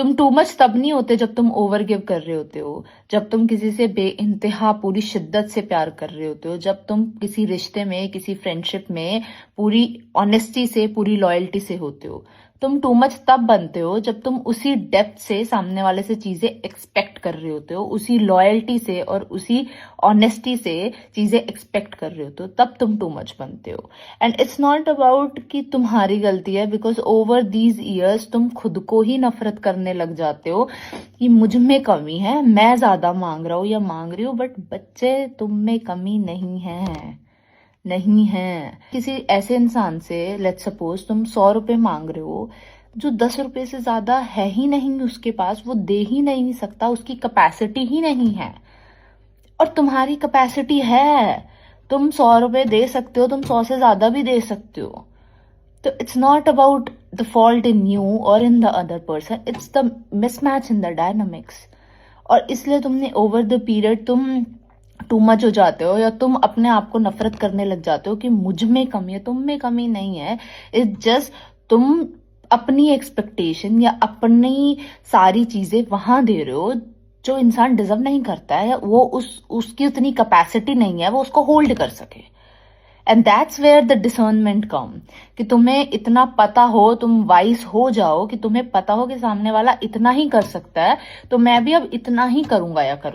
तुम too much तब नहीं होते जब तुम ओवर गिव कर रहे होते हो, जब तुम किसी से बेइंतहा पूरी शिद्दत से प्यार कर रहे होते हो, जब तुम किसी रिश्ते में, किसी फ्रेंडशिप में पूरी ऑनेस्टी से, पूरी लॉयल्टी से होते हो। तुम टू मच तब बनते हो जब तुम उसी डेप्थ से सामने वाले से चीजें एक्सपेक्ट कर रहे होते हो, उसी लॉयल्टी से और उसी ऑनेस्टी से चीजें एक्सपेक्ट कर रहे होते हो, तब तुम टू मच बनते हो। एंड इट्स नॉट अबाउट कि तुम्हारी गलती है, बिकॉज ओवर दीज ईयर्स तुम खुद को ही नफरत करने लग जाते हो कि मुझ में कमी है, मैं ज्यादा मांग रहा हूँ या मांग रही हूँ, बट बच्चे तुम में कमी नहीं है, नहीं है। किसी ऐसे इंसान से लेट्स सपोज तुम 100 रुपए मांग रहे हो, जो 10 रुपए से ज्यादा है ही नहीं उसके पास, वो दे ही नहीं सकता, उसकी कैपेसिटी ही नहीं है, और तुम्हारी कैपेसिटी है, तुम 100 रुपए दे सकते हो, तुम 100 से ज्यादा भी दे सकते हो। तो it's not about the fault in you और in the other person, it's the mismatch in the dynamics. और इसलिए तुमने ओवर द पीरियड तुम टू मच हो जाते हो, या तुम अपने आप को नफरत करने लग जाते हो कि मुझ में कमी है, तुम में कमी नहीं है। इट्स जस्ट तुम अपनी एक्सपेक्टेशन या अपनी सारी चीजें वहां दे रहे हो जो इंसान डिजर्व नहीं करता है, या वो उसकी उतनी कैपेसिटी नहीं है वो उसको होल्ड कर सके। And that's where the discernment come, कि तुम्हें इतना पता हो, तुम वाइज हो जाओ कि तुम्हें पता हो कि सामने वाला इतना ही कर सकता है, तो मैं भी अब इतना ही करूंगा या करूंगा।